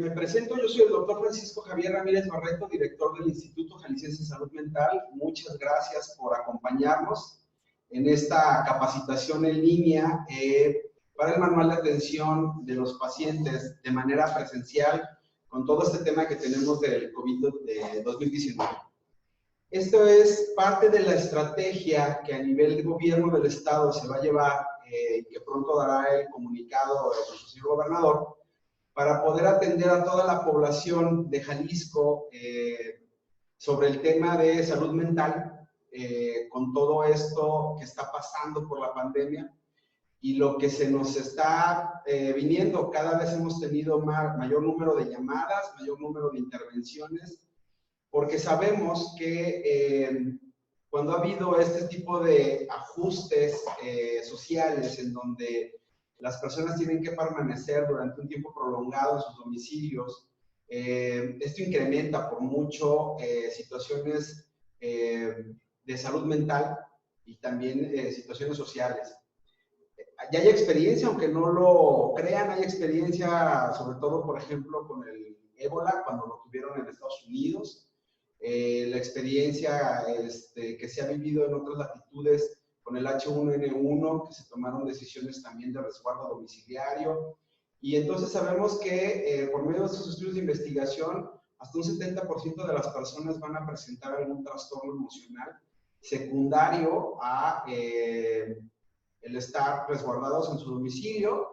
Me presento, yo soy el doctor Francisco Javier Ramírez Barreto, director del Instituto Jalisciense de Salud Mental. Muchas gracias por acompañarnos en esta capacitación en línea para el manual de atención de los pacientes de manera presencial con todo este tema que tenemos del COVID-2019. Esto es parte de la estrategia que a nivel de gobierno del estado se va a llevar, que pronto dará el comunicado el señor gobernador, para poder atender a toda la población de Jalisco sobre el tema de salud mental, con todo esto que está pasando por la pandemia y lo que se nos está viniendo. Cada vez hemos tenido mayor número de llamadas, mayor número de intervenciones, porque sabemos que cuando ha habido este tipo de ajustes sociales en donde las personas tienen que permanecer durante un tiempo prolongado en sus domicilios, esto incrementa por mucho situaciones de salud mental y también situaciones sociales. Ya hay experiencia, aunque no lo crean, hay experiencia sobre todo, por ejemplo, con el ébola, cuando lo tuvieron en Estados Unidos, la experiencia que se ha vivido en otras latitudes con el H1N1, que se tomaron decisiones también de resguardo domiciliario. Y entonces sabemos que por medio de estos estudios de investigación, hasta un 70% de las personas van a presentar algún trastorno emocional secundario a el estar resguardados en su domicilio,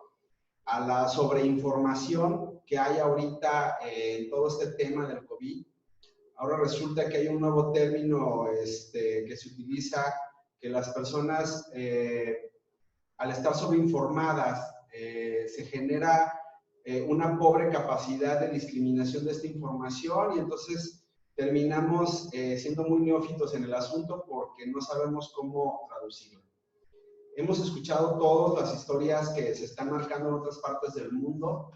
a la sobreinformación que hay ahorita en todo este tema del COVID. Ahora resulta que hay un nuevo término que se utiliza, que las personas, al estar sobreinformadas, se genera una pobre capacidad de discriminación de esta información y entonces terminamos siendo muy neófitos en el asunto porque no sabemos cómo traducirlo. Hemos escuchado todas las historias que se están marcando en otras partes del mundo,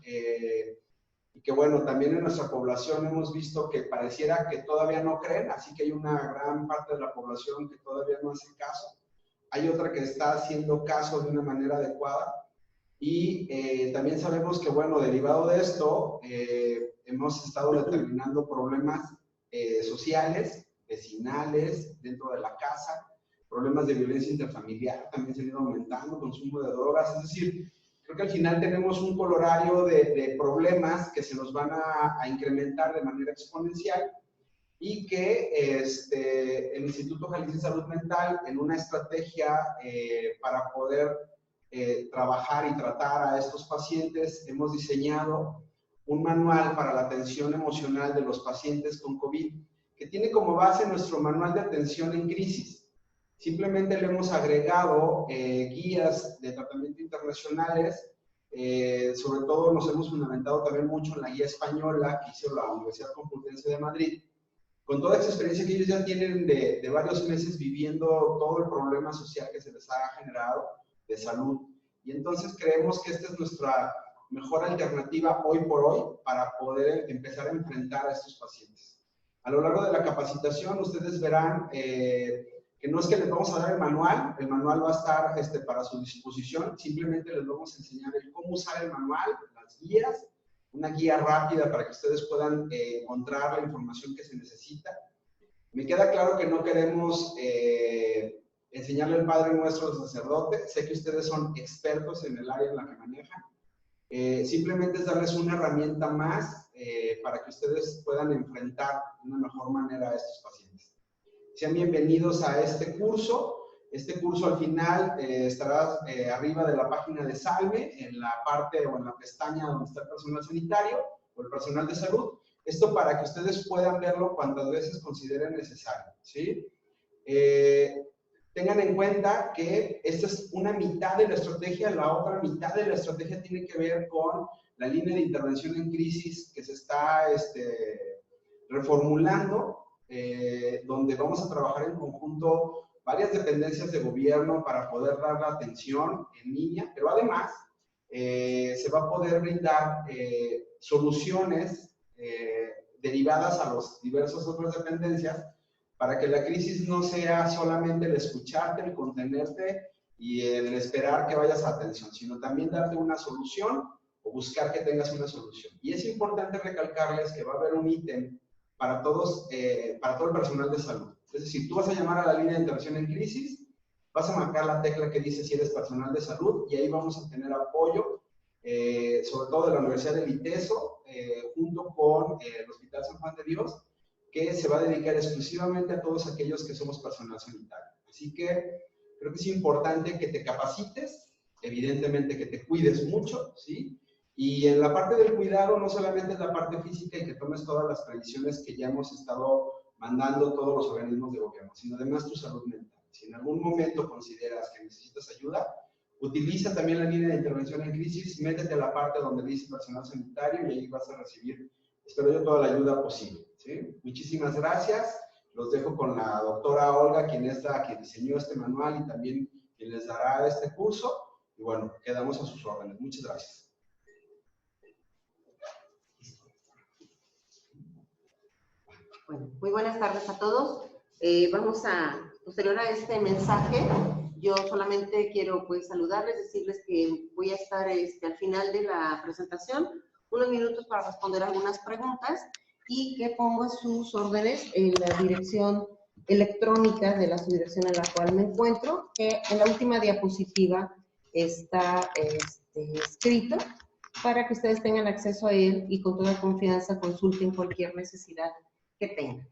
y que bueno, también en nuestra población hemos visto que pareciera que todavía no creen, así que hay una gran parte de la población que todavía no hace caso. Hay otra que está haciendo caso de una manera adecuada y también sabemos que bueno, derivado de esto, hemos estado determinando problemas sociales, vecinales, dentro de la casa, problemas de violencia interfamiliar también se han ido aumentando, consumo de drogas, es decir, creo que al final tenemos un colorario de problemas que se nos van a incrementar de manera exponencial y que el Instituto Jalisciense de Salud Mental, en una estrategia para poder trabajar y tratar a estos pacientes, hemos diseñado un manual para la atención emocional de los pacientes con COVID, que tiene como base nuestro manual de atención en crisis. Simplemente le hemos agregado guías de tratamiento internacionales, sobre todo nos hemos fundamentado también mucho en la guía española que hizo la Universidad Complutense de Madrid, con toda esa experiencia que ellos ya tienen de varios meses viviendo todo el problema social que se les ha generado de salud. Y entonces creemos que esta es nuestra mejor alternativa hoy por hoy para poder empezar a enfrentar a estos pacientes. A lo largo de la capacitación ustedes verán que no es que les vamos a dar el manual va a estar para su disposición, simplemente les vamos a enseñar cómo usar el manual, las guías, una guía rápida para que ustedes puedan encontrar la información que se necesita. Me queda claro que no queremos enseñarle el Padre Nuestro al sacerdote, sé que ustedes son expertos en el área en la que manejan, simplemente es darles una herramienta más para que ustedes puedan enfrentar de una mejor manera a estos pacientes. Sean bienvenidos a este curso. Este curso al final estará arriba de la página de Salme, en la parte o en la pestaña donde está el personal sanitario o el personal de salud. Esto para que ustedes puedan verlo cuantas veces consideren necesario, ¿sí? Tengan en cuenta que esta es una mitad de la estrategia, la otra mitad de la estrategia tiene que ver con la línea de intervención en crisis que se está reformulando, donde vamos a trabajar en conjunto varias dependencias de gobierno para poder dar la atención en línea, pero además se va a poder brindar soluciones derivadas a las diversas otras dependencias para que la crisis no sea solamente el escucharte, el contenerte y el esperar que vayas a atención, sino también darte una solución o o buscar que tengas una solución. Y es importante recalcarles que va a haber un ítem para todos, para todo el personal de salud. Es decir, tú vas a llamar a la línea de intervención en crisis, vas a marcar la tecla que dice si eres personal de salud y ahí vamos a tener apoyo, sobre todo de la Universidad del ITESO, junto con el Hospital San Juan de Dios, que se va a dedicar exclusivamente a todos aquellos que somos personal sanitario. Así que creo que es importante que te capacites, evidentemente que te cuides mucho, ¿sí? Y en la parte del cuidado no solamente es la parte física y que tomes todas las previsiones que ya hemos estado mandando todos los organismos de gobierno, sino además tu salud mental. Si en algún momento consideras que necesitas ayuda, utiliza también la línea de intervención en crisis, métete a la parte donde dice personal sanitario y ahí vas a recibir, espero yo, toda la ayuda posible, ¿sí? Muchísimas gracias. Los dejo con la doctora Olga, quien es la que diseñó este manual y también quien les dará este curso. Y bueno, quedamos a sus órdenes. Muchas gracias. Bueno, muy buenas tardes a todos. Vamos a, posterior a este mensaje, yo solamente quiero pues saludarles, decirles que voy a estar al final de la presentación, unos minutos para responder algunas preguntas y que pongo a sus órdenes en la dirección electrónica de la subdirección en la cual me encuentro, que en la última diapositiva está escrito para que ustedes tengan acceso a él y con toda confianza consulten cualquier necesidad que tengan.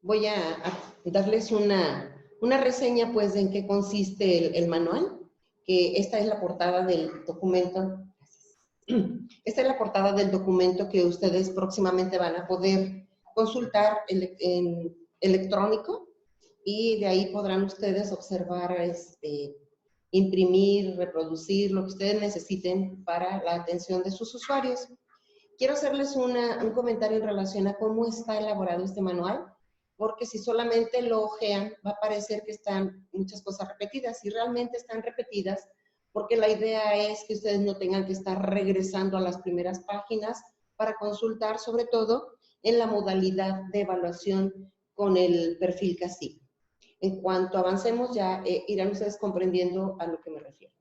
Voy a darles una reseña, pues, de en qué consiste el manual, que esta es la portada del documento. Esta es la portada del documento que ustedes próximamente van a poder consultar en electrónico y de ahí podrán ustedes observar, imprimir, reproducir, lo que ustedes necesiten para la atención de sus usuarios. Quiero hacerles un comentario en relación a cómo está elaborado este manual, porque si solamente lo ojean, va a parecer que están muchas cosas repetidas, y realmente están repetidas, porque la idea es que ustedes no tengan que estar regresando a las primeras páginas para consultar, sobre todo en la modalidad de evaluación con el perfil CACIG. En cuanto avancemos, ya irán ustedes comprendiendo a lo que me refiero.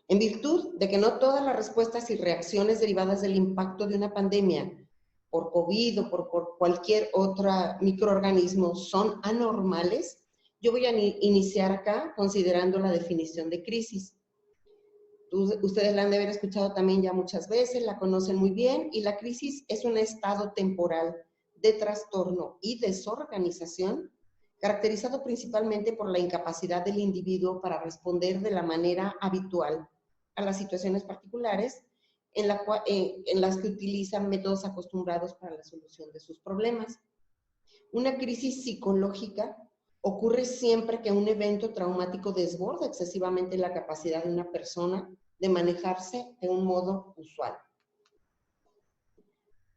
En virtud de que no todas las respuestas y reacciones derivadas del impacto de una pandemia por COVID o por cualquier otro microorganismo son anormales, yo voy a iniciar acá considerando la definición de crisis. Ustedes la han de haber escuchado también ya muchas veces, la conocen muy bien, y la crisis es un estado temporal de trastorno y desorganización caracterizado principalmente por la incapacidad del individuo para responder de la manera habitual a las situaciones particulares en las que utilizan métodos acostumbrados para la solución de sus problemas. Una crisis psicológica ocurre siempre que un evento traumático desborda excesivamente la capacidad de una persona de manejarse de un modo usual.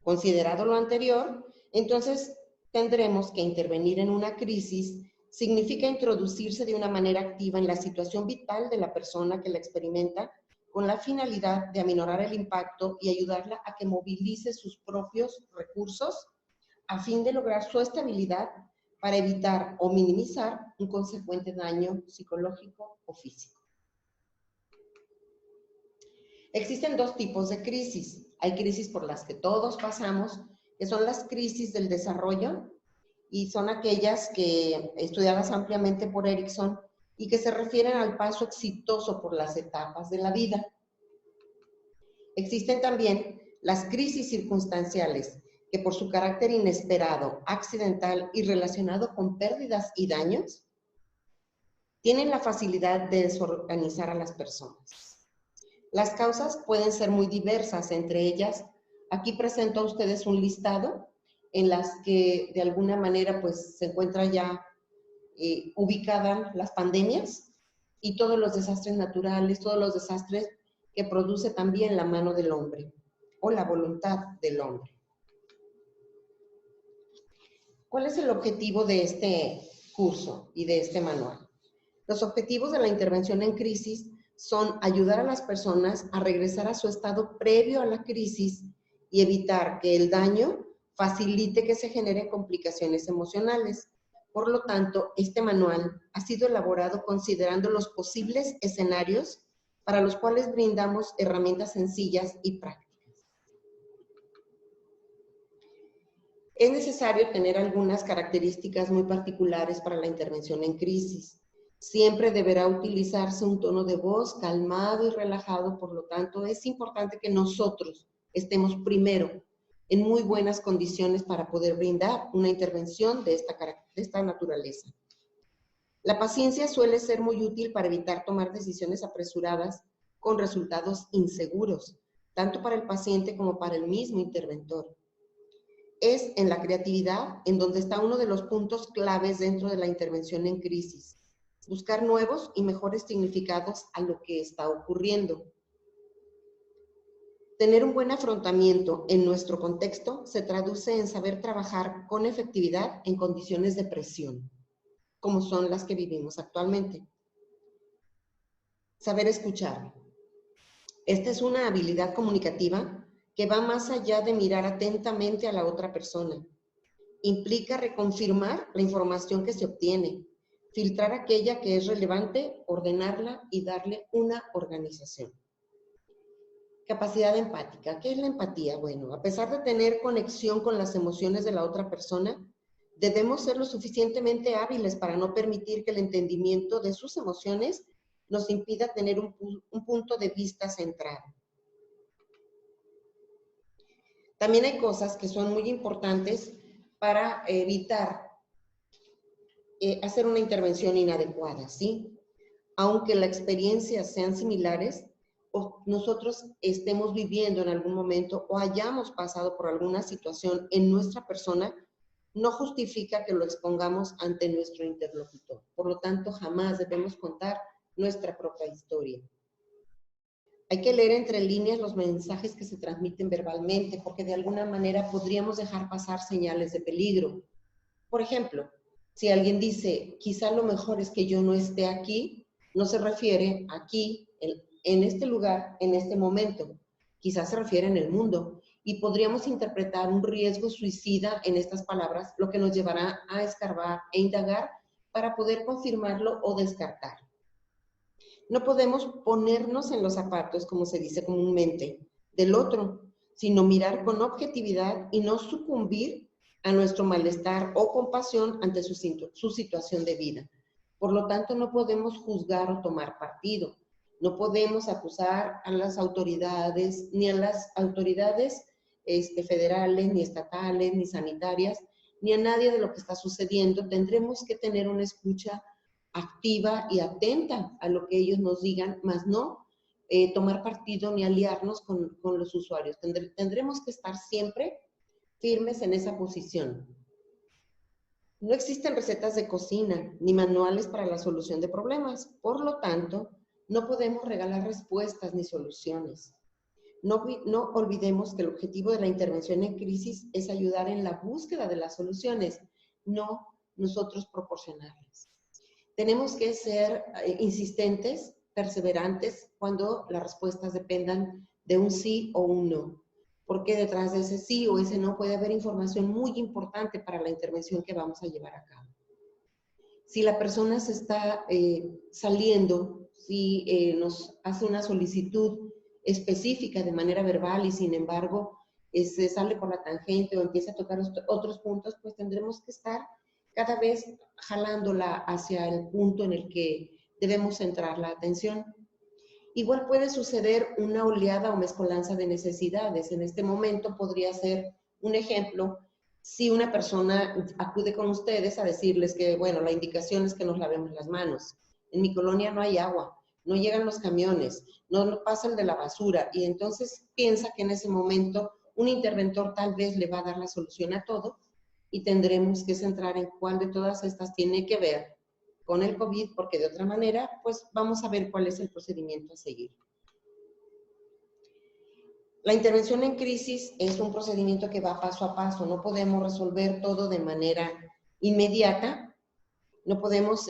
Considerado lo anterior, entonces tendremos que intervenir en una crisis significa introducirse de una manera activa en la situación vital de la persona que la experimenta con la finalidad de aminorar el impacto y ayudarla a que movilice sus propios recursos a fin de lograr su estabilidad para evitar o minimizar un consecuente daño psicológico o físico. Existen dos tipos de crisis. Hay crisis por las que todos pasamos, que son las crisis del desarrollo, y son aquellas que estudiadas ampliamente por Erickson y que se refieren al paso exitoso por las etapas de la vida. Existen también las crisis circunstanciales, que por su carácter inesperado, accidental y relacionado con pérdidas y daños, tienen la facilidad de desorganizar a las personas. Las causas pueden ser muy diversas, entre ellas, aquí presento a ustedes un listado en las que de alguna manera pues se encuentran ya ubicadas las pandemias y todos los desastres naturales, todos los desastres que produce también la mano del hombre o la voluntad del hombre. ¿Cuál es el objetivo de este curso y de este manual? Los objetivos de la intervención en crisis son ayudar a las personas a regresar a su estado previo a la crisis y evitar que el daño facilite que se generen complicaciones emocionales. Por lo tanto, este manual ha sido elaborado considerando los posibles escenarios para los cuales brindamos herramientas sencillas y prácticas. Es necesario tener algunas características muy particulares para la intervención en crisis. Siempre deberá utilizarse un tono de voz calmado y relajado, por lo tanto, es importante que nosotros estemos primero en muy buenas condiciones para poder brindar una intervención de esta naturaleza. La paciencia suele ser muy útil para evitar tomar decisiones apresuradas con resultados inseguros, tanto para el paciente como para el mismo interventor. Es en la creatividad en donde está uno de los puntos claves dentro de la intervención en crisis. Buscar nuevos y mejores significados a lo que está ocurriendo. Tener un buen afrontamiento en nuestro contexto se traduce en saber trabajar con efectividad en condiciones de presión, como son las que vivimos actualmente. Saber escuchar. Esta es una habilidad comunicativa que va más allá de mirar atentamente a la otra persona. Implica reconfirmar la información que se obtiene, filtrar aquella que es relevante, ordenarla y darle una organización. Capacidad empática. ¿Qué es la empatía? Bueno, a pesar de tener conexión con las emociones de la otra persona, debemos ser lo suficientemente hábiles para no permitir que el entendimiento de sus emociones nos impida tener un punto de vista centrado. También hay cosas que son muy importantes para evitar hacer una intervención inadecuada, ¿sí? Aunque las experiencias sean similares, o nosotros estemos viviendo en algún momento o hayamos pasado por alguna situación en nuestra persona, no justifica que lo expongamos ante nuestro interlocutor. Por lo tanto, jamás debemos contar nuestra propia historia. Hay que leer entre líneas los mensajes que se transmiten verbalmente, porque de alguna manera podríamos dejar pasar señales de peligro. Por ejemplo, si alguien dice, quizá lo mejor es que yo no esté aquí, no se refiere aquí, en este lugar, en este momento. Quizás se refiere en el mundo. Y podríamos interpretar un riesgo suicida en estas palabras, lo que nos llevará a escarbar e indagar para poder confirmarlo o descartar. No podemos ponernos en los zapatos, como se dice comúnmente, del otro, sino mirar con objetividad y no sucumbir a nuestro malestar o compasión ante su situación de vida. Por lo tanto, no podemos juzgar o tomar partido. No podemos acusar a las autoridades, ni a las autoridades federales, ni estatales, ni sanitarias, ni a nadie de lo que está sucediendo. Tendremos que tener una escucha activa y atenta a lo que ellos nos digan, más no tomar partido ni aliarnos con los usuarios. Tendremos que estar siempre firmes en esa posición. No existen recetas de cocina ni manuales para la solución de problemas. Por lo tanto, no podemos regalar respuestas ni soluciones. No olvidemos que el objetivo de la intervención en crisis es ayudar en la búsqueda de las soluciones, no nosotros proporcionarlas. Tenemos que ser insistentes, perseverantes, cuando las respuestas dependan de un sí o un no. Porque detrás de ese sí o ese no puede haber información muy importante para la intervención que vamos a llevar a cabo. Si la persona se está saliendo, si nos hace una solicitud específica de manera verbal y sin embargo se sale por la tangente o empieza a tocar otros puntos, pues tendremos que estar cada vez jalándola hacia el punto en el que debemos centrar la atención. Igual puede suceder una oleada o mezcolanza de necesidades. En este momento podría ser un ejemplo, si una persona acude con ustedes a decirles que, bueno, la indicación es que nos lavemos las manos. En mi colonia no hay agua, no llegan los camiones, no pasan de la basura, y entonces piensa que en ese momento un interventor tal vez le va a dar la solución a todo, y tendremos que centrar en cuál de todas estas tiene que ver con el COVID, porque de otra manera, pues vamos a ver cuál es el procedimiento a seguir. La intervención en crisis es un procedimiento que va paso a paso, no podemos resolver todo de manera inmediata, no podemos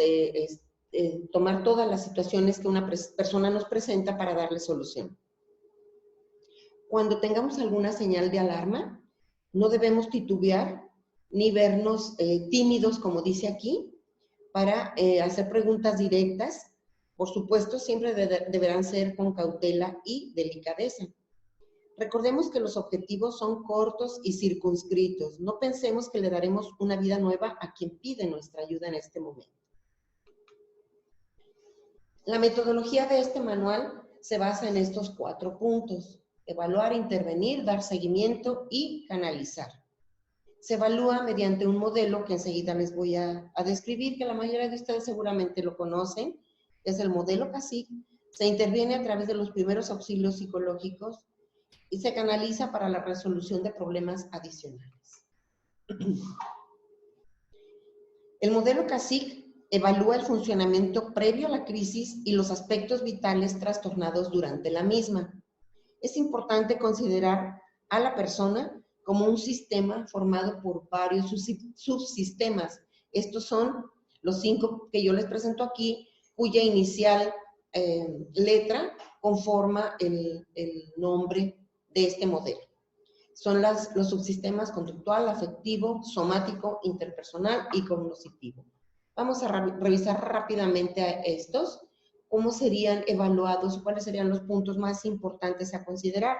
tomar todas las situaciones que una persona nos presenta para darle solución. Cuando tengamos alguna señal de alarma, no debemos titubear ni vernos tímidos, como dice aquí, para hacer preguntas directas. Por supuesto, siempre deberán ser con cautela y delicadeza. Recordemos que los objetivos son cortos y circunscritos. No pensemos que le daremos una vida nueva a quien pide nuestra ayuda en este momento. La metodología de este manual se basa en estos 4 puntos: evaluar, intervenir, dar seguimiento y canalizar. Se evalúa mediante un modelo que enseguida les voy a describir, que la mayoría de ustedes seguramente lo conocen, es el modelo CASIC. Se interviene a través de los primeros auxilios psicológicos y se canaliza para la resolución de problemas adicionales. El modelo CASIC evalúa el funcionamiento previo a la crisis y los aspectos vitales trastornados durante la misma. Es importante considerar a la persona como un sistema formado por varios subsistemas. Estos son los 5 que yo les presento aquí, cuya inicial letra conforma el nombre de este modelo. Son los subsistemas conductual, afectivo, somático, interpersonal y cognitivo. Vamos a revisar rápidamente a estos, cómo serían evaluados, cuáles serían los puntos más importantes a considerar.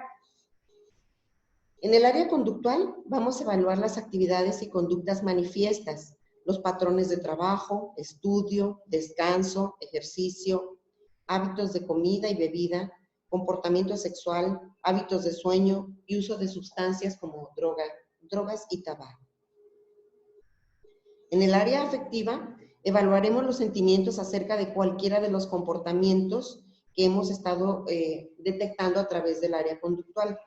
En el área conductual vamos a evaluar las actividades y conductas manifiestas, los patrones de trabajo, estudio, descanso, ejercicio, hábitos de comida y bebida, comportamiento sexual, hábitos de sueño y uso de sustancias como drogas y tabaco. En el área afectiva, evaluaremos los sentimientos acerca de cualquiera de los comportamientos que hemos estado detectando a través del área conductual.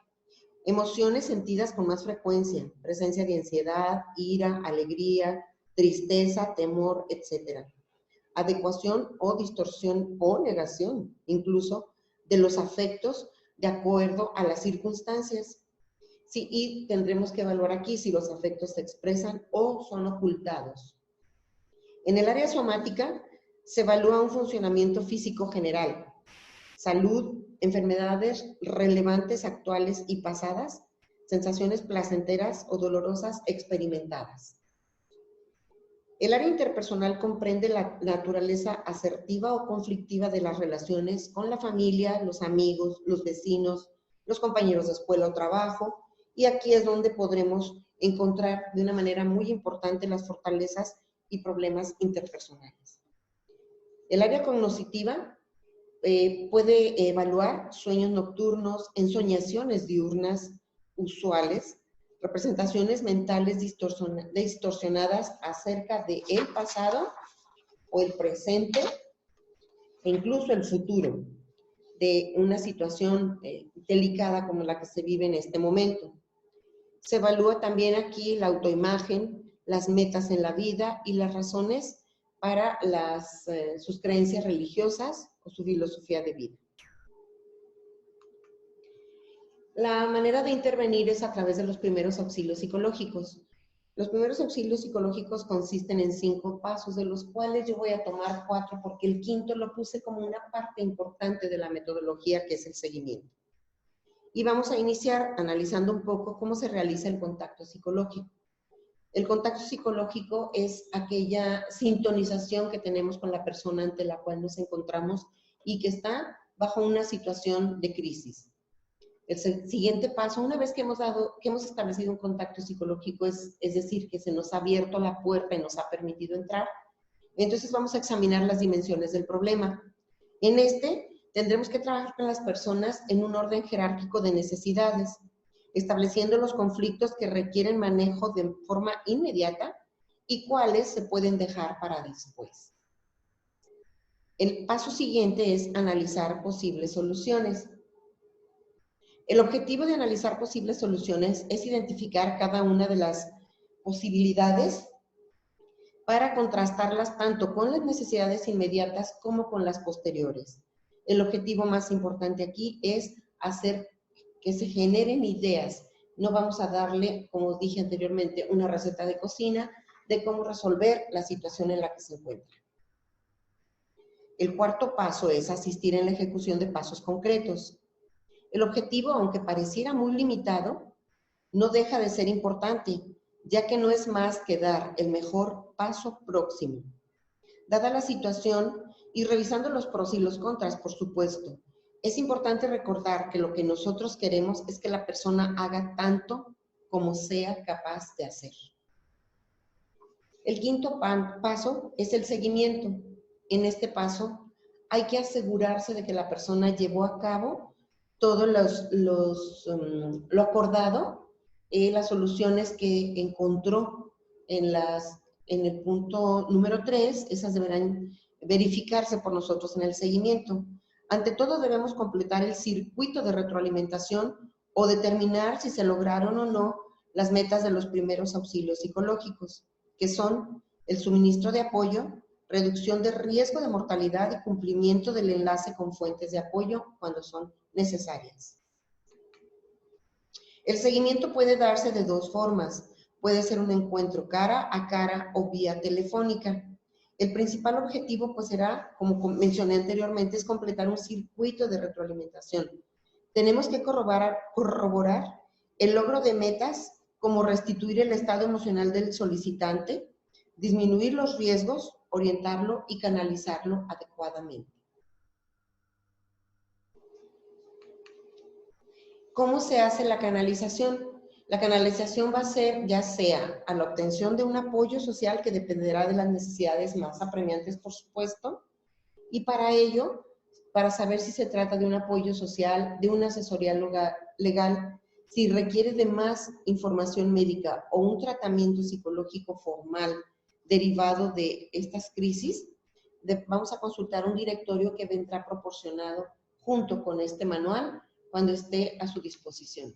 Emociones sentidas con más frecuencia, presencia de ansiedad, ira, alegría, tristeza, temor, etc. Adecuación o distorsión o negación, incluso, de los afectos de acuerdo a las circunstancias. Sí, y tendremos que evaluar aquí si los afectos se expresan o son ocultados. En el área somática se evalúa un funcionamiento físico general, salud, enfermedades relevantes actuales y pasadas, sensaciones placenteras o dolorosas experimentadas. El área interpersonal comprende la naturaleza asertiva o conflictiva de las relaciones con la familia, los amigos, los vecinos, los compañeros de escuela o trabajo, y aquí es donde podremos encontrar de una manera muy importante las fortalezas y problemas interpersonales. El área cognitiva puede evaluar sueños nocturnos, ensoñaciones diurnas usuales, representaciones mentales distorsionadas acerca del pasado o el presente e incluso el futuro de una situación delicada como la que se vive en este momento. Se evalúa también aquí la autoimagen, las metas en la vida y las razones para sus creencias religiosas o su filosofía de vida. La manera de intervenir es a través de los primeros auxilios psicológicos. Los primeros auxilios psicológicos consisten en 5 pasos, de los cuales yo voy a tomar 4 porque el quinto lo puse como una parte importante de la metodología, que es el seguimiento. Y vamos a iniciar analizando un poco cómo se realiza el contacto psicológico. El contacto psicológico es aquella sintonización que tenemos con la persona ante la cual nos encontramos y que está bajo una situación de crisis. El siguiente paso, una vez que hemos establecido un contacto psicológico, es decir, que se nos ha abierto la puerta y nos ha permitido entrar, entonces vamos a examinar las dimensiones del problema. En tendremos que trabajar con las personas en un orden jerárquico de necesidades, estableciendo los conflictos que requieren manejo de forma inmediata y cuáles se pueden dejar para después. El paso siguiente es analizar posibles soluciones. El objetivo de analizar posibles soluciones es identificar cada una de las posibilidades para contrastarlas tanto con las necesidades inmediatas como con las posteriores. El objetivo más importante aquí es hacer que se generen ideas. No vamos a darle, como dije anteriormente, una receta de cocina de cómo resolver la situación en la que se encuentra. El cuarto paso es asistir en la ejecución de pasos concretos. El objetivo, aunque pareciera muy limitado, no deja de ser importante, ya que no es más que dar el mejor paso próximo. Dada la situación y revisando los pros y los contras, por supuesto, es importante recordar que lo que nosotros queremos es que la persona haga tanto como sea capaz de hacer. El quinto paso es el seguimiento. En este paso hay que asegurarse de que la persona llevó a cabo todo lo acordado, las soluciones que encontró en el punto número 3, esas deberán verificarse por nosotros en el seguimiento. Ante todo debemos completar el circuito de retroalimentación o determinar si se lograron o no las metas de los primeros auxilios psicológicos, que son el suministro de apoyo, reducción de riesgo de mortalidad y cumplimiento del enlace con fuentes de apoyo cuando son necesarias. El seguimiento puede darse de dos formas. Puede ser un encuentro cara a cara o vía telefónica. El principal objetivo pues será, como mencioné anteriormente, es completar un circuito de retroalimentación. Tenemos que corroborar el logro de metas como restituir el estado emocional del solicitante, disminuir los riesgos, orientarlo y canalizarlo adecuadamente. ¿Cómo se hace la canalización? La canalización va a ser ya sea a la obtención de un apoyo social que dependerá de las necesidades más apremiantes, por supuesto, y para ello, para saber si se trata de un apoyo social, de una asesoría legal, si requiere de más información médica o un tratamiento psicológico formal derivado de estas crisis, vamos a consultar un directorio que vendrá proporcionado junto con este manual cuando esté a su disposición.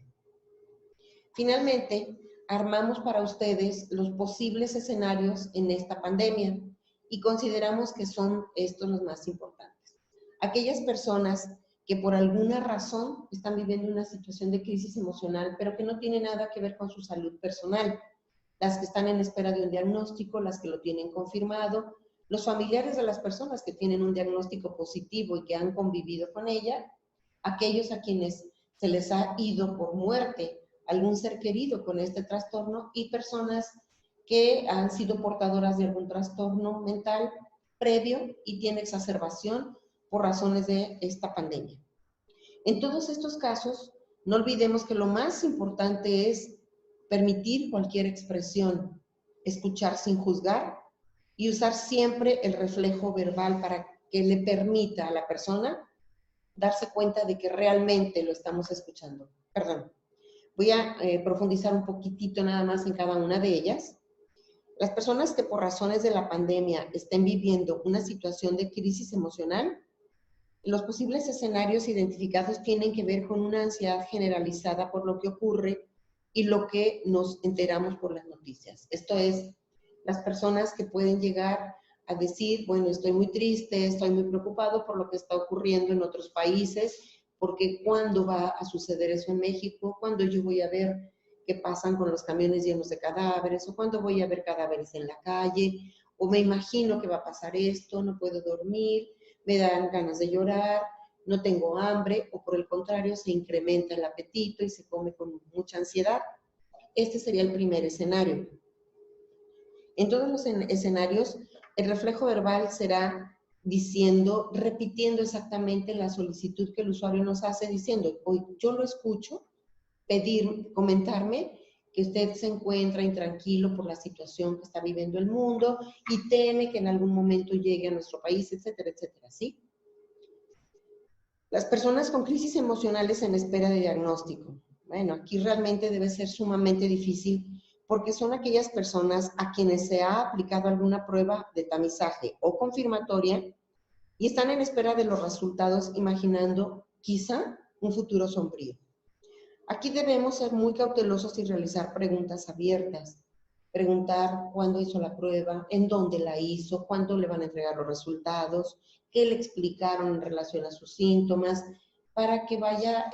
Finalmente, armamos para ustedes los posibles escenarios en esta pandemia y consideramos que son estos los más importantes. Aquellas personas que por alguna razón están viviendo una situación de crisis emocional, pero que no tiene nada que ver con su salud personal, las que están en espera de un diagnóstico, las que lo tienen confirmado, los familiares de las personas que tienen un diagnóstico positivo y que han convivido con ella, aquellos a quienes se les ha ido por muerte algún ser querido con este trastorno y personas que han sido portadoras de algún trastorno mental previo y tiene exacerbación por razones de esta pandemia. En todos estos casos, no olvidemos que lo más importante es permitir cualquier expresión, escuchar sin juzgar y usar siempre el reflejo verbal para que le permita a la persona darse cuenta de que realmente lo estamos escuchando. Perdón. Voy a profundizar un poquitito nada más en cada una de ellas. Las personas que por razones de la pandemia estén viviendo una situación de crisis emocional, los posibles escenarios identificados tienen que ver con una ansiedad generalizada por lo que ocurre y lo que nos enteramos por las noticias. Esto es, las personas que pueden llegar a decir, bueno, estoy muy triste, estoy muy preocupado por lo que está ocurriendo en otros países, porque ¿cuándo va a suceder eso en México? ¿Cuándo yo voy a ver qué pasan con los camiones llenos de cadáveres? ¿O cuándo voy a ver cadáveres en la calle? ¿O me imagino que va a pasar esto? ¿No puedo dormir? ¿Me dan ganas de llorar? ¿No tengo hambre? ¿O por el contrario, se incrementa el apetito y se come con mucha ansiedad? Este sería el primer escenario. En todos los escenarios, el reflejo verbal será diciendo, repitiendo exactamente la solicitud que el usuario nos hace, diciendo, hoy yo lo escucho, pedir, comentarme que usted se encuentra intranquilo por la situación que está viviendo el mundo y teme que en algún momento llegue a nuestro país, etcétera, etcétera, ¿sí? Las personas con crisis emocionales en espera de diagnóstico. Bueno, aquí realmente debe ser sumamente difícil porque son aquellas personas a quienes se ha aplicado alguna prueba de tamizaje o confirmatoria y están en espera de los resultados imaginando quizá un futuro sombrío. Aquí debemos ser muy cautelosos y realizar preguntas abiertas. Preguntar cuándo hizo la prueba, en dónde la hizo, cuándo le van a entregar los resultados, qué le explicaron en relación a sus síntomas, para que vaya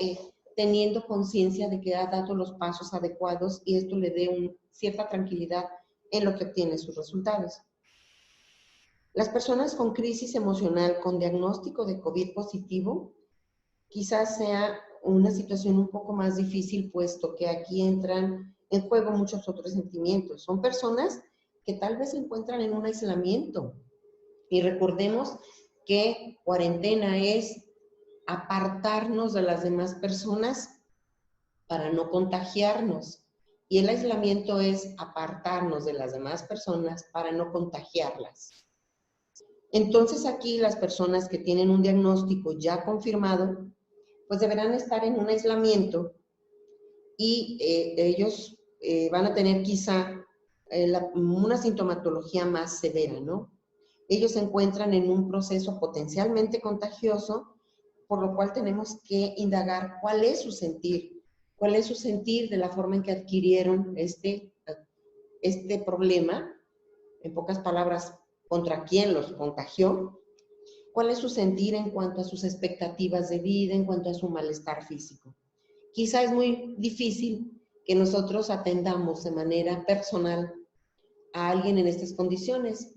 teniendo conciencia de que ha dado los pasos adecuados y esto le dé cierta tranquilidad en lo que obtiene sus resultados. Las personas con crisis emocional con diagnóstico de COVID positivo, quizás sea una situación un poco más difícil, puesto que aquí entran en juego muchos otros sentimientos. Son personas que tal vez se encuentran en un aislamiento. Y recordemos que cuarentena es apartarnos de las demás personas para no contagiarnos. Y el aislamiento es apartarnos de las demás personas para no contagiarlas. Entonces aquí las personas que tienen un diagnóstico ya confirmado, pues deberán estar en un aislamiento y ellos van a tener quizá una sintomatología más severa, ¿no? Ellos se encuentran en un proceso potencialmente contagioso, por lo cual tenemos que indagar cuál es su sentir de la forma en que adquirieron este problema, en pocas palabras, contra quién los contagió, cuál es su sentir en cuanto a sus expectativas de vida, en cuanto a su malestar físico. Quizá es muy difícil que nosotros atendamos de manera personal a alguien en estas condiciones.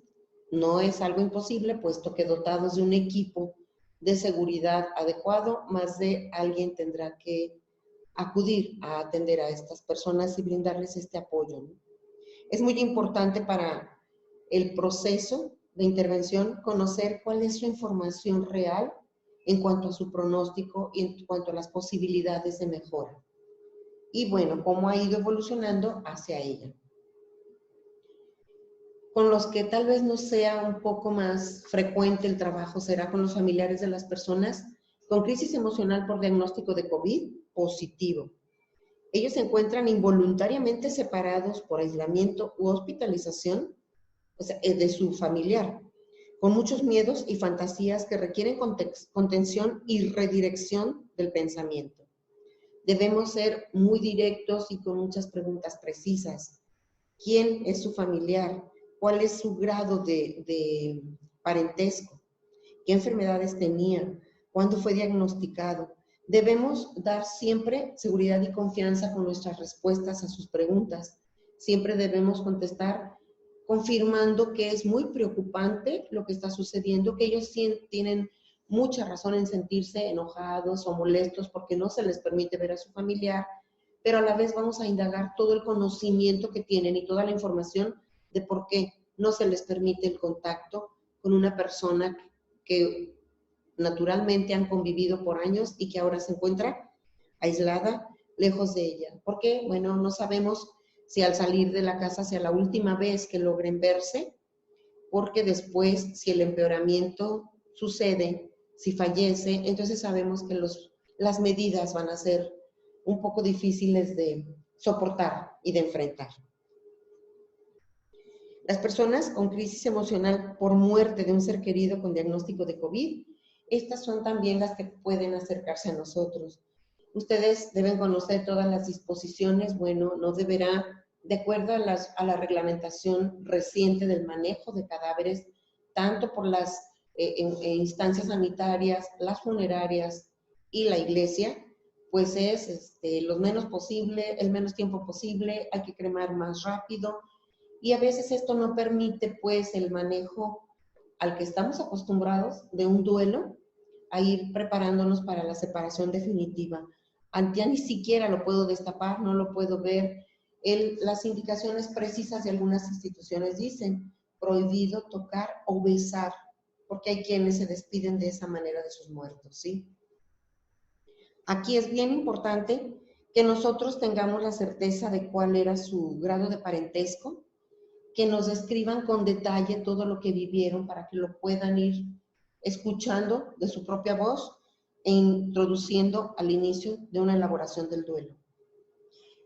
No es algo imposible, puesto que dotados de un equipo de seguridad adecuado, más de alguien tendrá que acudir a atender a estas personas y brindarles este apoyo, ¿no? Es muy importante para el proceso de intervención conocer cuál es su información real en cuanto a su pronóstico y en cuanto a las posibilidades de mejora. Y bueno, cómo ha ido evolucionando hacia ella. Con los que tal vez no sea un poco más frecuente el trabajo será con los familiares de las personas con crisis emocional por diagnóstico de COVID positivo. Ellos se encuentran involuntariamente separados por aislamiento u hospitalización, o sea, de su familiar, con muchos miedos y fantasías que requieren contención y redirección del pensamiento. Debemos ser muy directos y con muchas preguntas precisas. ¿Quién es su familiar? ¿Cuál es su grado de parentesco? ¿Qué enfermedades tenía? ¿Cuándo fue diagnosticado? Debemos dar siempre seguridad y confianza con nuestras respuestas a sus preguntas. Siempre debemos contestar confirmando que es muy preocupante lo que está sucediendo, que ellos tienen mucha razón en sentirse enojados o molestos porque no se les permite ver a su familiar, pero a la vez vamos a indagar todo el conocimiento que tienen y toda la información de por qué no se les permite el contacto con una persona que naturalmente han convivido por años y que ahora se encuentra aislada, lejos de ella. ¿Por qué? Bueno, no sabemos si al salir de la casa sea la última vez que logren verse, porque después, si el empeoramiento sucede, si fallece, entonces sabemos que las medidas van a ser un poco difíciles de soportar y de enfrentar. Las personas con crisis emocional por muerte de un ser querido con diagnóstico de COVID, estas son también las que pueden acercarse a nosotros. Ustedes deben conocer todas las disposiciones, bueno, no deberá, de acuerdo a la reglamentación reciente del manejo de cadáveres, tanto por las instancias sanitarias, las funerarias y la iglesia, pues es lo menos posible, el menos tiempo posible, hay que cremar más rápido, y a veces esto no permite pues el manejo al que estamos acostumbrados de un duelo, a ir preparándonos para la separación definitiva. Ya ni siquiera lo puedo destapar, no lo puedo ver. Las indicaciones precisas de algunas instituciones dicen prohibido tocar o besar, porque hay quienes se despiden de esa manera de sus muertos, ¿sí? Aquí es bien importante que nosotros tengamos la certeza de cuál era su grado de parentesco, que nos describan con detalle todo lo que vivieron para que lo puedan ir escuchando de su propia voz e introduciendo al inicio de una elaboración del duelo.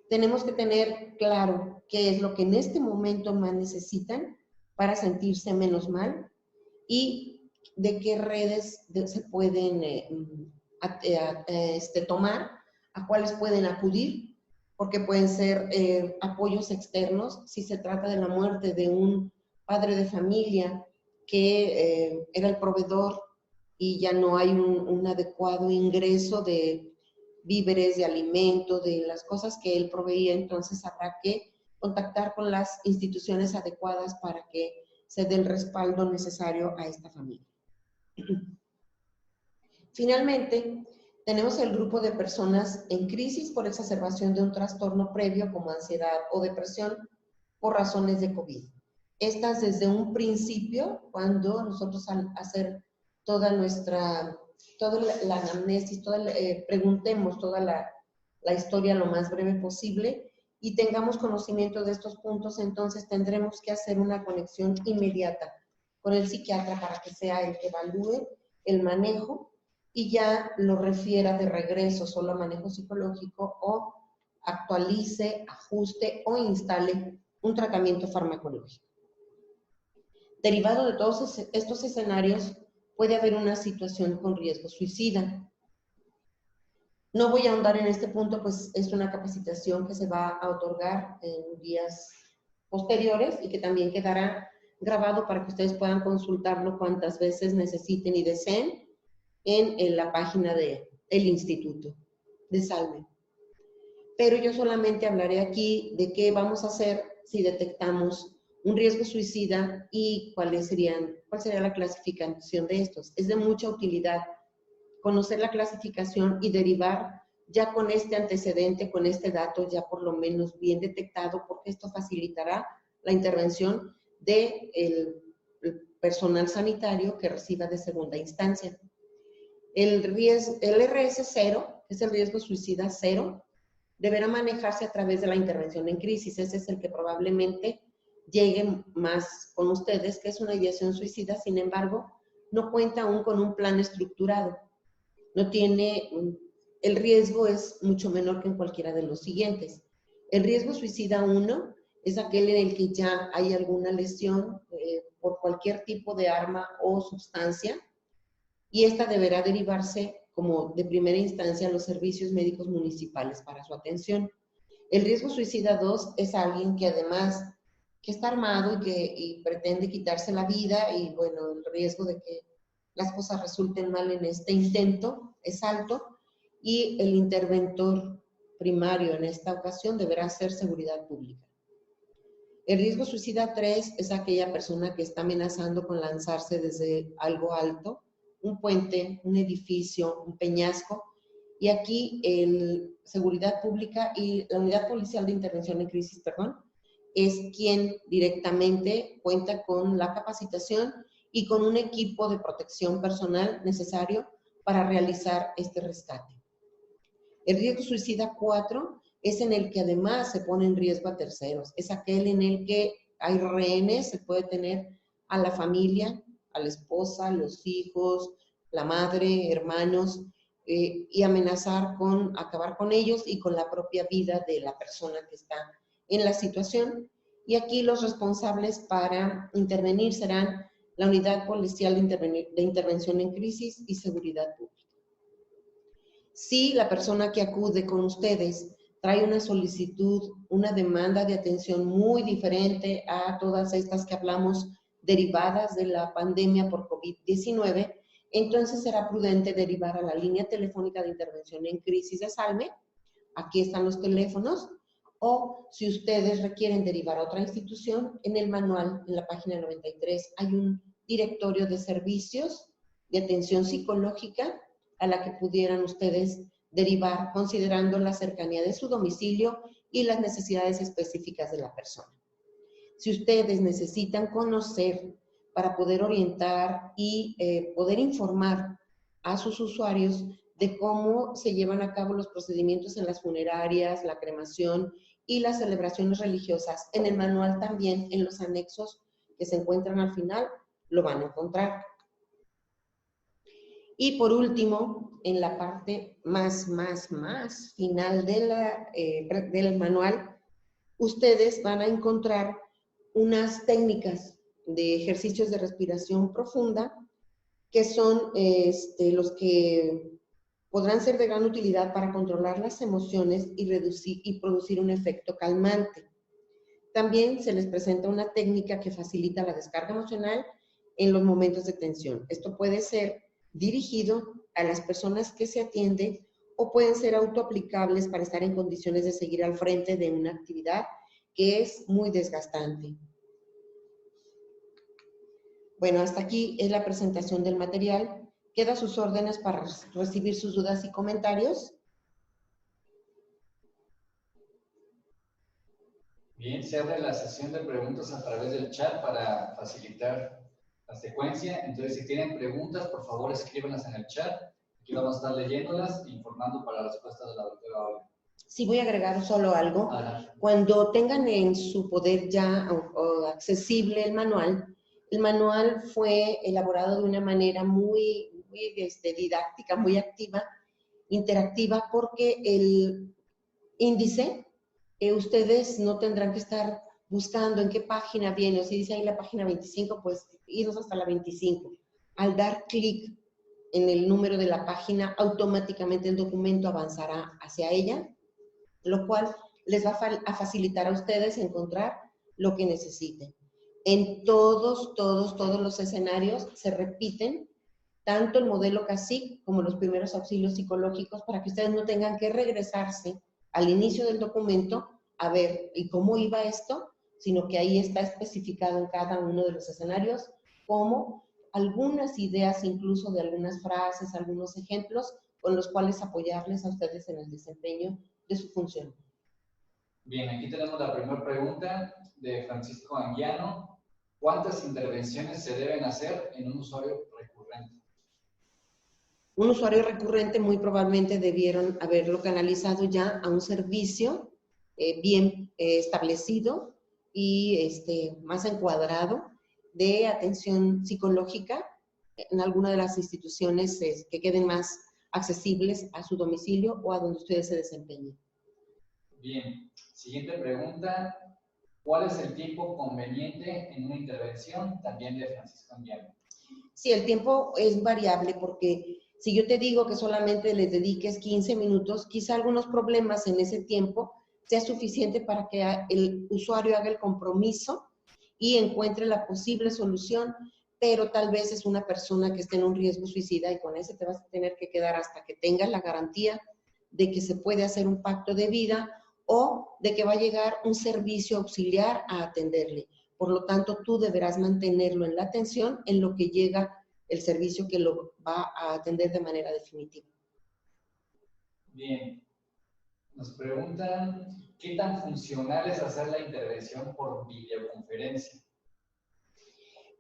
Tenemos que tener claro qué es lo que en este momento más necesitan para sentirse menos mal y de qué redes se pueden tomar, a cuáles pueden acudir, porque pueden ser apoyos externos si se trata de la muerte de un padre de familia que era el proveedor y ya no hay un adecuado ingreso de víveres, de alimento, de las cosas que él proveía, entonces habrá que contactar con las instituciones adecuadas para que se dé el respaldo necesario a esta familia. Finalmente, Tenemos el grupo de personas en crisis por exacerbación de un trastorno previo como ansiedad o depresión por razones de COVID. Estas desde un principio, cuando nosotros al hacer toda la anamnesis, preguntemos toda la historia lo más breve posible y tengamos conocimiento de estos puntos, entonces tendremos que hacer una conexión inmediata con el psiquiatra para que sea el que evalúe el manejo y ya lo refiera de regreso solo a manejo psicológico o actualice, ajuste o instale un tratamiento farmacológico. Derivado de todos estos escenarios, puede haber una situación con riesgo suicida. No voy a ahondar en este punto, pues es una capacitación que se va a otorgar en días posteriores y que también quedará grabado para que ustedes puedan consultarlo cuantas veces necesiten y deseen en la página del Instituto de Salme. Pero yo solamente hablaré aquí de qué vamos a hacer si detectamos un riesgo suicida y cuál sería la clasificación de estos. Es de mucha utilidad conocer la clasificación y derivar ya con este antecedente, con este dato ya por lo menos bien detectado, porque esto facilitará la intervención del personal sanitario que reciba de segunda instancia. El RS0, que es el riesgo suicida cero, deberá manejarse a través de la intervención en crisis. Ese es el que probablemente llegue más con ustedes, que es una ideación suicida, sin embargo, no cuenta aún con un plan estructurado. El riesgo es mucho menor que en cualquiera de los siguientes. El riesgo suicida 1 es aquel en el que ya hay alguna lesión por cualquier tipo de arma o sustancia, y esta deberá derivarse como de primera instancia a los servicios médicos municipales para su atención. El riesgo suicida 2 es alguien que además que está armado y pretende quitarse la vida, y bueno, el riesgo de que las cosas resulten mal en este intento es alto, y el interventor primario en esta ocasión deberá ser seguridad pública. El riesgo suicida 3 es aquella persona que está amenazando con lanzarse desde algo alto, un puente, un edificio, un peñasco, y aquí seguridad pública y la unidad policial de intervención en crisis, es quien directamente cuenta con la capacitación y con un equipo de protección personal necesario para realizar este rescate. El riesgo suicida 4 es en el que además se pone en riesgo a terceros. Es aquel en el que hay rehenes, se puede tener a la familia, a la esposa, los hijos, la madre, hermanos, y amenazar con acabar con ellos y con la propia vida de la persona que está en la situación. Y aquí los responsables para intervenir serán la Unidad Policial de Intervención en Crisis y Seguridad Pública. Si la persona que acude con ustedes trae una solicitud, una demanda de atención muy diferente a todas estas que hablamos derivadas de la pandemia por COVID-19, entonces será prudente derivar a la línea telefónica de intervención en crisis de Salme. Aquí están los teléfonos. O si ustedes requieren derivar a otra institución, en el manual, en la página 93, hay un directorio de servicios de atención psicológica a la que pudieran ustedes derivar considerando la cercanía de su domicilio y las necesidades específicas de la persona. Si ustedes necesitan conocer para poder orientar y poder informar a sus usuarios de cómo se llevan a cabo los procedimientos en las funerarias, la cremación y las celebraciones religiosas, en el manual también, en los anexos que se encuentran al final, lo van a encontrar. Y por último, en la parte más final del manual, ustedes van a encontrar unas técnicas de ejercicios de respiración profunda que son los que podrán ser de gran utilidad para controlar las emociones y reducir y producir un efecto calmante. También se les presenta una técnica que facilita la descarga emocional en los momentos de tensión. Esto puede ser dirigido a las personas que se atienden o pueden ser autoaplicables para estar en condiciones de seguir al frente de una actividad que es muy desgastante. Bueno, hasta aquí es la presentación del material Queda a sus órdenes para recibir sus dudas y comentarios. Bien, se abre la sesión de preguntas a través del chat para facilitar la secuencia. Entonces, si tienen preguntas, por favor, escríbanlas en el chat. Aquí vamos a estar leyéndolas e informando para la respuesta de la doctora Olga. Sí, voy a agregar solo algo. Cuando tengan en su poder ya o accesible el manual fue elaborado de una manera muy didáctica, muy activa, interactiva, porque el índice, ustedes no tendrán que estar buscando en qué página viene, o si dice ahí la página 25, pues irnos hasta la 25. Al dar clic en el número de la página, automáticamente el documento avanzará hacia ella, lo cual les va a facilitar a ustedes encontrar lo que necesiten. En todos los escenarios se repiten tanto el modelo CACIC como los primeros auxilios psicológicos para que ustedes no tengan que regresarse al inicio del documento a ver ¿y cómo iba esto? Sino que ahí está especificado en cada uno de los escenarios como algunas ideas, incluso de algunas frases, algunos ejemplos con los cuales apoyarles a ustedes en el desempeño de su función. Bien, aquí tenemos la primera pregunta de Francisco Anguiano. ¿Cuántas intervenciones se deben hacer en un usuario recurrente? Un usuario recurrente muy probablemente debieron haberlo canalizado ya a un servicio bien establecido y más encuadrado de atención psicológica en alguna de las instituciones que queden más accesibles a su domicilio o a donde ustedes se desempeñen. Bien, siguiente pregunta. ¿Cuál es el tiempo conveniente en una intervención? También de Francisco Anguiano. Sí, el tiempo es variable porque si yo te digo que solamente les dediques 15 minutos, quizá algunos problemas en ese tiempo sea suficiente para que el usuario haga el compromiso y encuentre la posible solución, pero tal vez es una persona que esté en un riesgo suicida y con ese te vas a tener que quedar hasta que tengas la garantía de que se puede hacer un pacto de vida o de que va a llegar un servicio auxiliar a atenderle. Por lo tanto, tú deberás mantenerlo en la atención en lo que llega el servicio que lo va a atender de manera definitiva. Bien. Nos preguntan, ¿qué tan funcional es hacer la intervención por videoconferencia?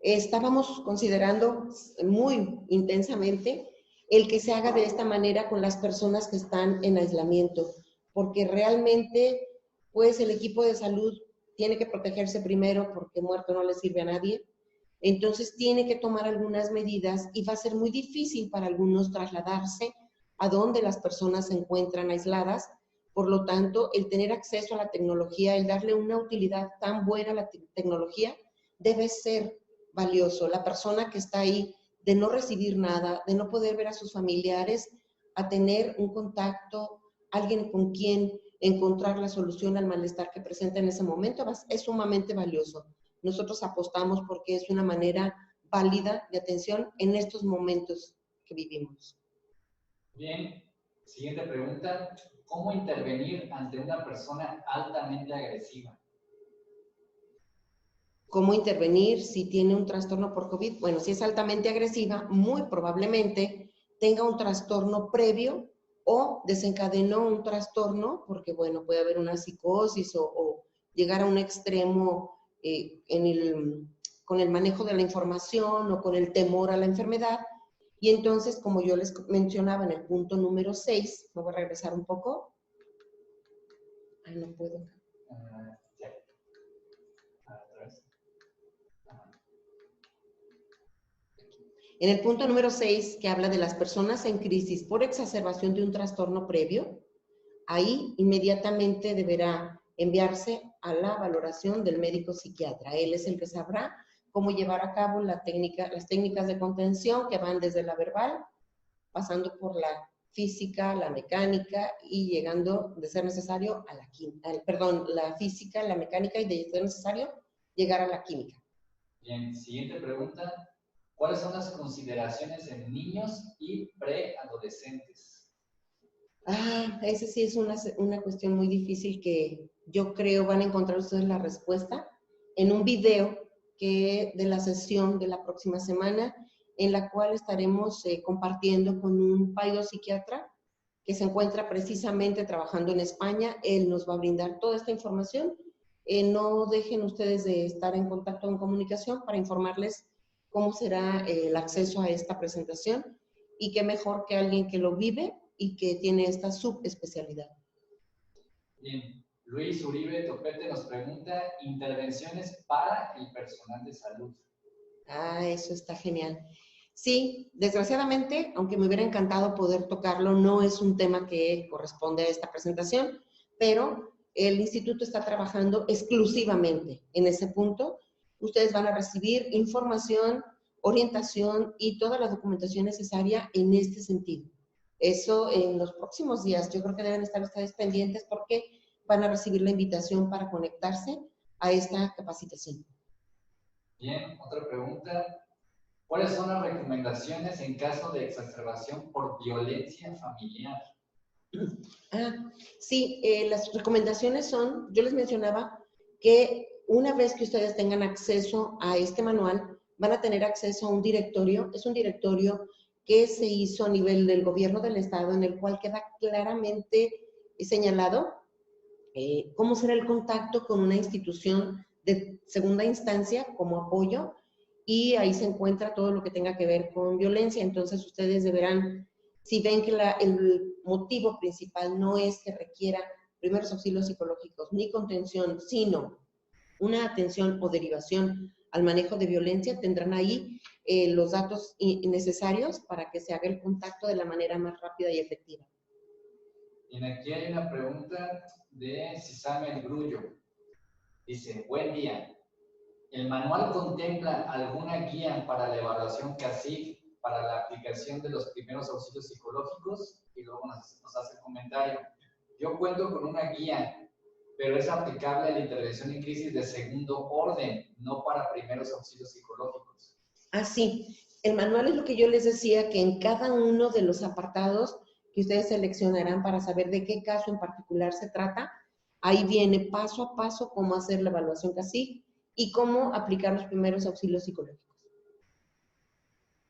Estábamos considerando muy intensamente el que se haga de esta manera con las personas que están en aislamiento, porque realmente, pues, el equipo de salud tiene que protegerse primero porque muerto no le sirve a nadie. Entonces, tiene que tomar algunas medidas y va a ser muy difícil para algunos trasladarse a donde las personas se encuentran aisladas. Por lo tanto, el tener acceso a la tecnología, el darle una utilidad tan buena a la tecnología, debe ser valioso. La persona que está ahí de no recibir nada, de no poder ver a sus familiares, a tener un contacto, alguien con quien encontrar la solución al malestar que presenta en ese momento, es sumamente valioso. Nosotros apostamos porque es una manera válida de atención en estos momentos que vivimos. Bien, siguiente pregunta. ¿Cómo intervenir ante una persona altamente agresiva? ¿Cómo intervenir si tiene un trastorno por COVID? Bueno, si es altamente agresiva, muy probablemente tenga un trastorno previo o desencadenó un trastorno, porque bueno, puede haber una psicosis o llegar a un extremo con el manejo de la información o con el temor a la enfermedad. Y entonces, como yo les mencionaba en el punto número 6, me voy a regresar un poco. Ay, no puedo. En el punto número 6, que habla de las personas en crisis por exacerbación de un trastorno previo, ahí inmediatamente deberá enviarse a la valoración del médico psiquiatra. Él es el que sabrá cómo llevar a cabo las técnicas de contención que van desde la verbal, pasando por la física, la mecánica y llegando, de ser necesario, a la física, la mecánica y de ser necesario, llegar a la química. Bien, siguiente pregunta. ¿Cuáles son las consideraciones en niños y preadolescentes? Esa sí es una cuestión muy difícil que yo creo van a encontrar ustedes la respuesta en un video que de la sesión de la próxima semana, en la cual estaremos compartiendo con un psiquiatra que se encuentra precisamente trabajando en España. Él nos va a brindar toda esta información. No dejen ustedes de estar en contacto, en comunicación, para informarles cómo será el acceso a esta presentación, y qué mejor que alguien que lo vive y que tiene esta subespecialidad. Bien, Luis Uribe Topete nos pregunta, intervenciones para el personal de salud. Ah, eso está genial. Sí, desgraciadamente, aunque me hubiera encantado poder tocarlo, no es un tema que corresponde a esta presentación, pero el instituto está trabajando exclusivamente en ese punto. Ustedes van a recibir información, orientación y toda la documentación necesaria en este sentido. Eso en los próximos días. Yo creo que deben estar ustedes pendientes porque van a recibir la invitación para conectarse a esta capacitación. Bien, otra pregunta. ¿Cuáles son las recomendaciones en caso de exacerbación por violencia familiar? Sí, las recomendaciones son, yo les mencionaba que una vez que ustedes tengan acceso a este manual, van a tener acceso a un directorio. Es un directorio que se hizo a nivel del gobierno del estado, en el cual queda claramente señalado cómo será el contacto con una institución de segunda instancia como apoyo, y ahí se encuentra todo lo que tenga que ver con violencia. Entonces ustedes deberán, si ven que el motivo principal no es que requiera primeros auxilios psicológicos ni contención, sino una atención o derivación al manejo de violencia, tendrán ahí los datos necesarios para que se haga el contacto de la manera más rápida y efectiva. Y aquí hay una pregunta de Cisame El Grullo. Dice, buen día. ¿El manual contempla alguna guía para la evaluación CACIG para la aplicación de los primeros auxilios psicológicos? Y luego nos hace el comentario. Yo cuento con una guía, pero es aplicable a la intervención en crisis de segundo orden, no para primeros auxilios psicológicos. Sí. El manual es lo que yo les decía, que en cada uno de los apartados que ustedes seleccionarán para saber de qué caso en particular se trata, ahí viene paso a paso cómo hacer la evaluación CACIG y cómo aplicar los primeros auxilios psicológicos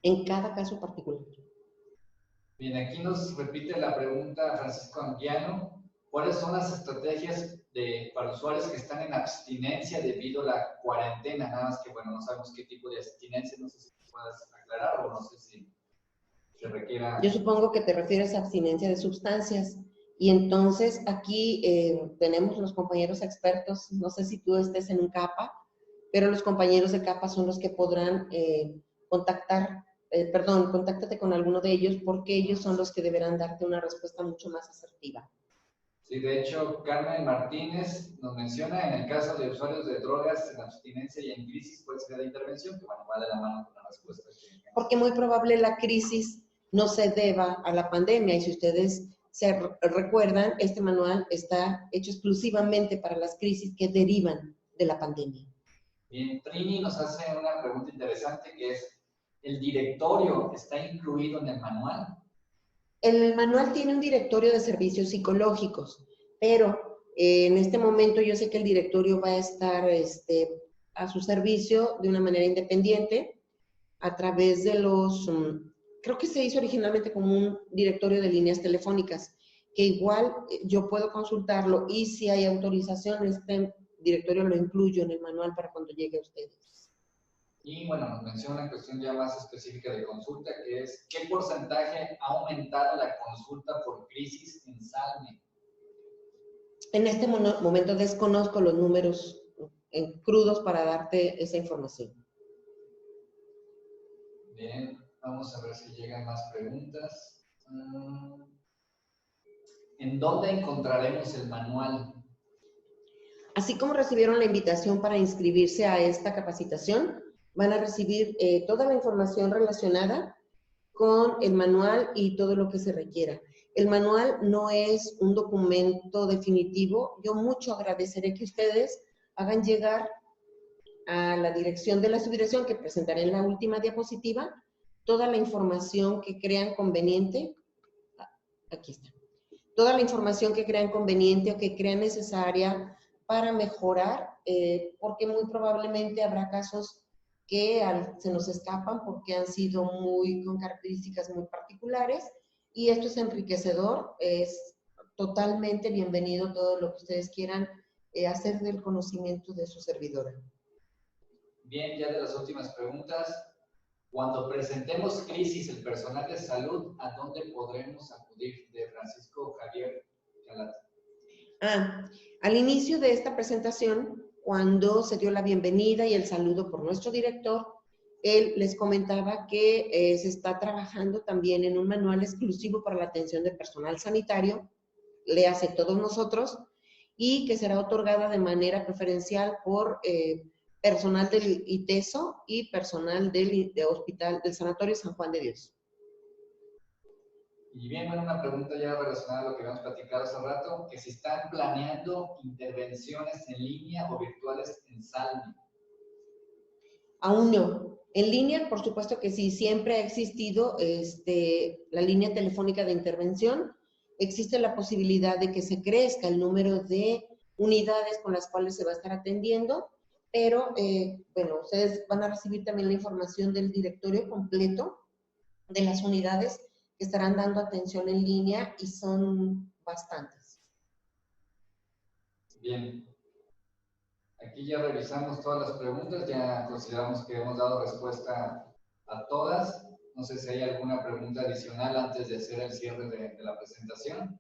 en cada caso particular. Bien, aquí nos repite la pregunta Francisco Anguiano. ¿Cuáles son las estrategias para usuarios que están en abstinencia debido a la cuarentena? Nada más que, bueno, no sabemos qué tipo de abstinencia, no sé si puedas aclarar o no sé si se requiera. Yo supongo que te refieres a abstinencia de sustancias. Y entonces aquí tenemos los compañeros expertos, no sé si tú estés en un CAPA, pero los compañeros de CAPA son los que podrán contáctate con alguno de ellos, porque ellos son los que deberán darte una respuesta mucho más asertiva. Sí, de hecho, Carmen Martínez nos menciona, en el caso de usuarios de drogas en abstinencia y en crisis, puede ser de intervención, que bueno, va de la mano con la respuesta. Porque muy probable la crisis no se deba a la pandemia, y si ustedes se recuerdan, este manual está hecho exclusivamente para las crisis que derivan de la pandemia. Bien, Trini nos hace una pregunta interesante, que es, ¿el directorio está incluido en el manual? El manual tiene un directorio de servicios psicológicos, pero en este momento yo sé que el directorio va a estar a su servicio de una manera independiente a través de creo que se hizo originalmente como un directorio de líneas telefónicas, que igual yo puedo consultarlo, y si hay autorización, este directorio lo incluyo en el manual para cuando llegue a ustedes. Y bueno, nos menciona una cuestión ya más específica de consulta, que es, ¿qué porcentaje ha aumentado la consulta por crisis en Salme? En este momento desconozco los números crudos para darte esa información. Bien, vamos a ver si llegan más preguntas. ¿En dónde encontraremos el manual? Así como recibieron la invitación para inscribirse a esta capacitación, van a recibir toda la información relacionada con el manual y todo lo que se requiera. El manual no es un documento definitivo. Yo mucho agradeceré que ustedes hagan llegar a la dirección de la subdirección, que presentaré en la última diapositiva, toda la información que crean conveniente. Aquí está. Toda la información que crean conveniente o que crean necesaria para mejorar, porque muy probablemente habrá casos que se nos escapan porque han sido con características muy particulares, y esto es enriquecedor, es totalmente bienvenido todo lo que ustedes quieran hacer del conocimiento de su servidora. Bien, ya de las últimas preguntas. Cuando presentemos crisis el personal de salud, ¿a dónde podremos acudir? De Francisco Javier Calata. Al inicio de esta presentación, cuando se dio la bienvenida y el saludo por nuestro director, él les comentaba que se está trabajando también en un manual exclusivo para la atención de personal sanitario, léase todos nosotros, y que será otorgada de manera preferencial por personal del ITESO y personal del hospital del Sanatorio San Juan de Dios. Y bien, bueno, una pregunta ya relacionada a lo que habíamos platicado hace rato, que si están planeando intervenciones en línea o virtuales en Salmi. Aún no. En línea, por supuesto que sí, siempre ha existido la línea telefónica de intervención. Existe la posibilidad de que se crezca el número de unidades con las cuales se va a estar atendiendo, pero bueno, ustedes van a recibir también la información del directorio completo de las unidades que estarán dando atención en línea, y son bastantes. Bien. Aquí ya revisamos todas las preguntas, ya consideramos que hemos dado respuesta a todas. No sé si hay alguna pregunta adicional antes de hacer el cierre de la presentación.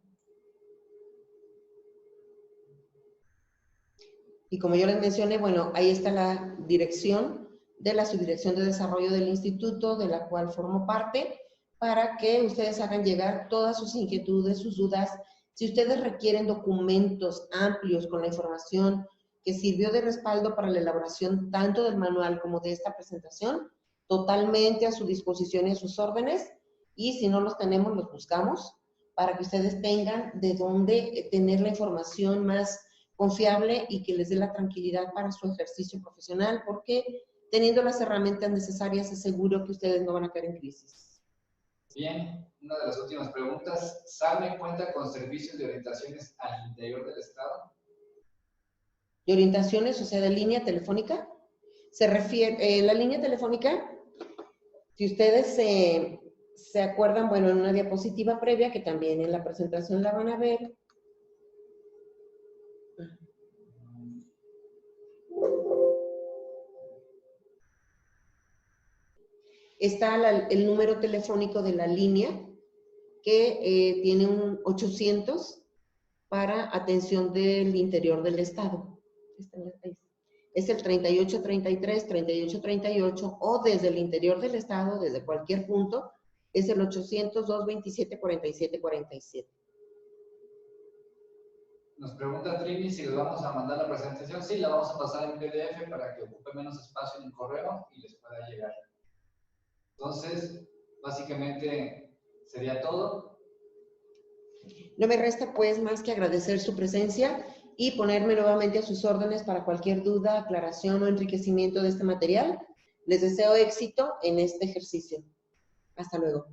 Y como yo les mencioné, bueno, ahí está la dirección de la Subdirección de Desarrollo del Instituto, de la cual formo parte, para que ustedes hagan llegar todas sus inquietudes, sus dudas. Si ustedes requieren documentos amplios con la información que sirvió de respaldo para la elaboración tanto del manual como de esta presentación, totalmente a su disposición y a sus órdenes, y si no los tenemos, los buscamos, para que ustedes tengan de dónde tener la información más confiable y que les dé la tranquilidad para su ejercicio profesional, porque teniendo las herramientas necesarias es seguro que ustedes no van a caer en crisis. Bien, una de las últimas preguntas. ¿SALME cuenta con servicios de orientaciones al interior del estado? ¿De orientaciones, o sea, de línea telefónica? Se refiere, la línea telefónica, si ustedes se acuerdan, bueno, en una diapositiva previa, que también en la presentación la van a ver, está el número telefónico de la línea, que tiene un 800 para atención del interior del estado. Es el 3833, 3838, o desde el interior del estado, desde cualquier punto, es el 800-227-4747. Nos pregunta Trini si les vamos a mandar la presentación. Sí, la vamos a pasar en PDF para que ocupe menos espacio en el correo y les pueda llegar. Entonces, básicamente sería todo. No me resta pues más que agradecer su presencia y ponerme nuevamente a sus órdenes para cualquier duda, aclaración o enriquecimiento de este material. Les deseo éxito en este ejercicio. Hasta luego.